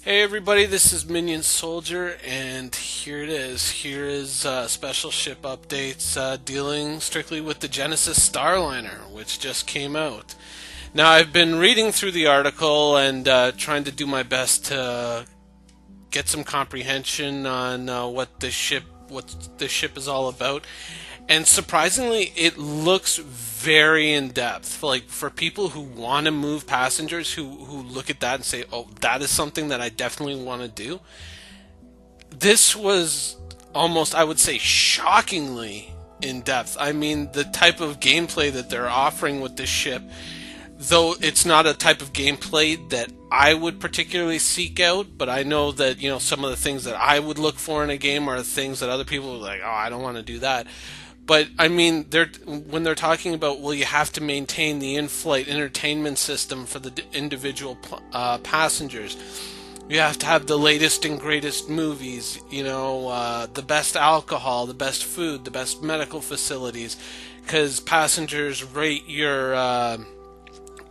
Hey everybody, this is Minion Soldier, and here it is. Here is special ship updates dealing strictly with the Genesis Starliner, which just came out. Now, I've been reading through the article and trying to do my best to get some comprehension on what the ship is all about. And surprisingly, it looks very in depth. Like for people who want to move passengers, who look at that and say, "Oh, that is something that I definitely want to do." This was almost, I would say, shockingly in depth. I mean, the type of gameplay that they're offering with this ship, though it's not a type of gameplay that I would particularly seek out, but I know that, some of the things that I would look for in a game are things that other people are like, "Oh, I don't want to do that." But I mean, when they're talking about, well, you have to maintain the in-flight entertainment system for the individual passengers. You have to have the latest and greatest movies, the best alcohol, the best food, the best medical facilities, because passengers rate your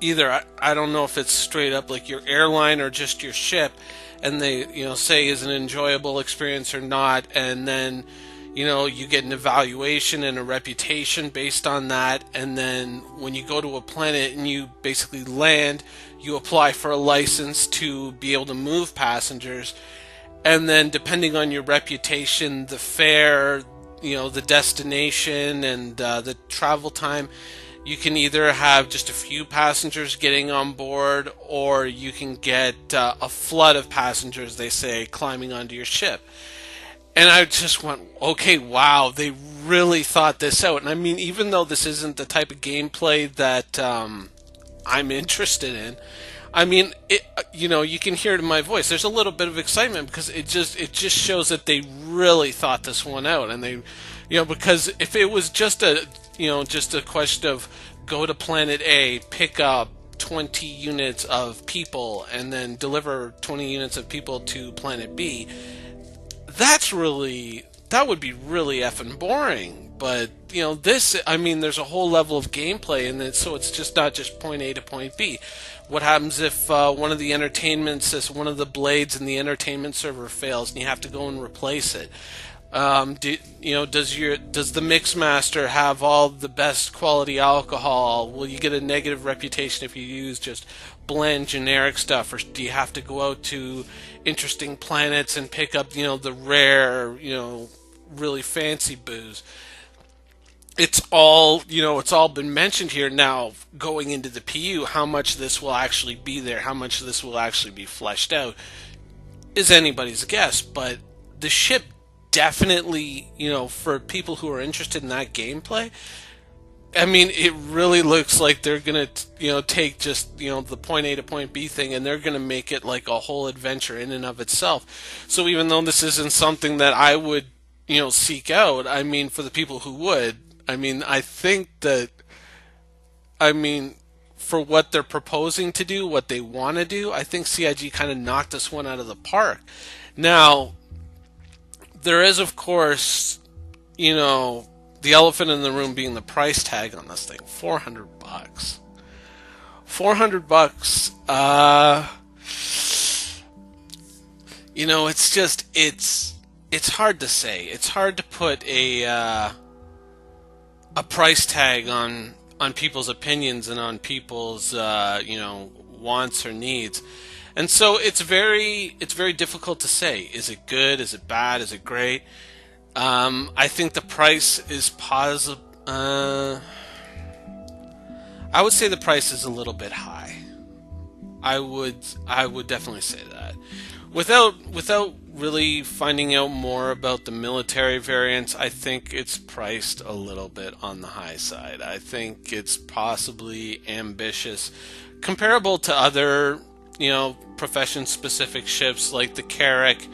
either I don't know if it's straight up like your airline or just your ship, and they say is an enjoyable experience or not, and then you get an evaluation and a reputation based on that, and then when you go to a planet and you basically land, you apply for a license to be able to move passengers, and then depending on your reputation, the fare, the destination, and the travel time, you can either have just a few passengers getting on board, or you can get a flood of passengers, they say, climbing onto your ship. And I just went, okay, wow, they really thought this out. And I mean, even though this isn't the type of gameplay that I'm interested in, I mean, you can hear it in my voice. There's a little bit of excitement because it just shows that they really thought this one out, and they, because if it was just a question of go to planet A, pick up 20 units of people, and then deliver 20 units of people to planet B, that would be really effing boring. But this, I mean, there's a whole level of gameplay in it, so it's just not just point A to point B. What happens if one of the one of the blades in the entertainment server fails, and you have to go and replace it? Does the mix master have all the best quality alcohol? Will you get a negative reputation if you use just bland generic stuff, or do you have to go out to interesting planets and pick up the rare, really fancy booze? It's all been mentioned here. Now, going into the PU, how much this will actually be there, how much this will actually be fleshed out, is anybody's guess. But the ship definitely, for people who are interested in that gameplay, I mean, it really looks like they're gonna, take just, the point A to point B thing, and they're gonna make it like a whole adventure in and of itself. So even though this isn't something that I would, seek out, I mean, for the people who would, I mean, I think that, I mean, for what they're proposing to do, what they want to do, I think CIG kind of knocked this one out of the park. Now, there is, of course, the elephant in the room being the price tag on this thing. $400. $400. It's hard to say. It's hard to put a price tag on people's opinions and on people's wants or needs. And so it's very difficult to say. Is it good? Is it bad? Is it great? I think the price is positive. I would say the price is a little bit high. I would definitely say that. Without really finding out more about the military variants, I think it's priced a little bit on the high side. I think it's possibly ambitious, comparable to other, profession-specific ships like the Carrack,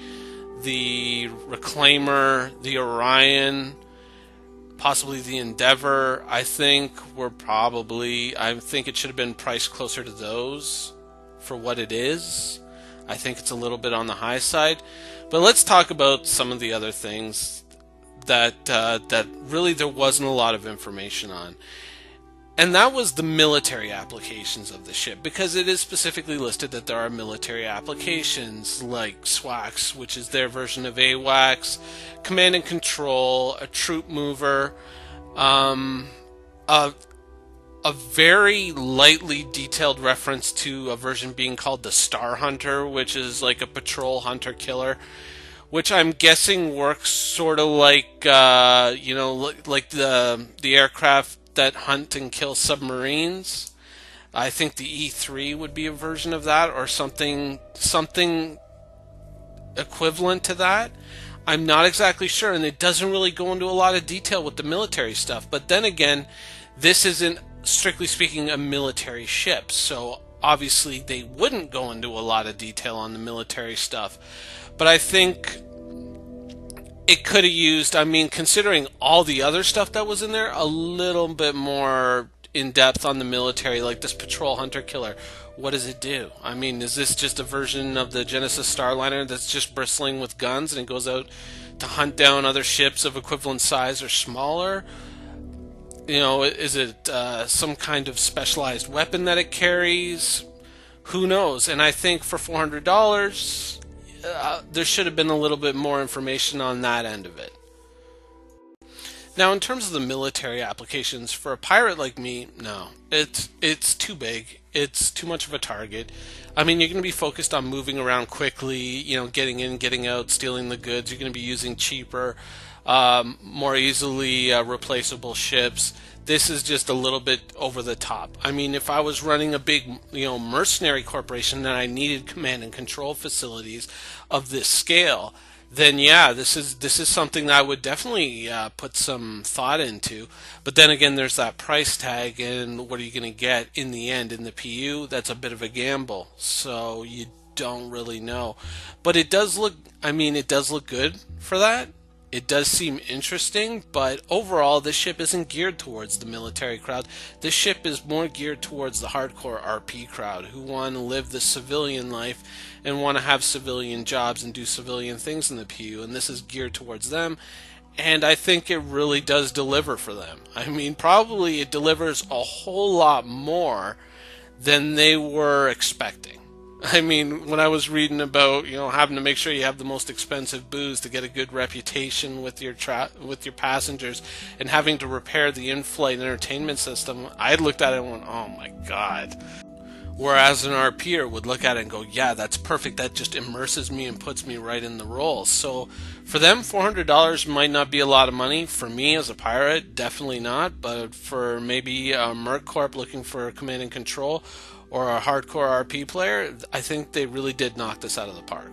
the Reclaimer, the Orion, possibly the Endeavor. I think it should have been priced closer to those for what it is. I think it's a little bit on the high side. But let's talk about some of the other things that really there wasn't a lot of information on. And that was the military applications of the ship, because it is specifically listed that there are military applications like SWAX, which is their version of AWACS, command and control, a troop mover, a, a very lightly detailed reference to a version being called the Star Hunter, which is like a patrol hunter killer, which I'm guessing works sort of like like the aircraft that hunt and kill submarines. I think the E3 would be a version of that, or something equivalent to that. I'm not exactly sure, and it doesn't really go into a lot of detail with the military stuff. But then again, this isn't, strictly speaking, a military ship, so obviously they wouldn't go into a lot of detail on the military stuff. But I think it could have used, I mean, considering all the other stuff that was in there, a little bit more in depth on the military, like this patrol hunter killer. What does it do? I mean, is this just a version of the Genesis Starliner that's just bristling with guns and it goes out to hunt down other ships of equivalent size or smaller? Is it some kind of specialized weapon that it carries? Who knows? And I think for $400, there should have been a little bit more information on that end of it. Now, in terms of the military applications, for a pirate like me, no. It's too big. It's too much of a target. I mean, you're going to be focused on moving around quickly, getting in, getting out, stealing the goods. You're going to be using cheaper, more easily replaceable ships. This is just a little bit over the top. I mean, if I was running a big, mercenary corporation and I needed command and control facilities of this scale, then yeah, this is something that I would definitely put some thought into. But then again, there's that price tag, and what are you going to get in the end in the PU? That's a bit of a gamble, so you don't really know. But it does look, it does look good for that. It does seem interesting, but overall, this ship isn't geared towards the military crowd. This ship is more geared towards the hardcore RP crowd who want to live the civilian life and want to have civilian jobs and do civilian things in the PU, and this is geared towards them. And I think it really does deliver for them. I mean, probably it delivers a whole lot more than they were expecting. I mean, when I was reading about, having to make sure you have the most expensive booze to get a good reputation with your passengers, and having to repair the in-flight entertainment system, I looked at it and went, "Oh my god." Whereas an RPer would look at it and go, "Yeah, that's perfect. That just immerses me and puts me right in the role." So for them, $400 might not be a lot of money. For me as a pirate, definitely not. But for maybe a Merc Corp looking for command and control, or a hardcore RP player, I think they really did knock this out of the park.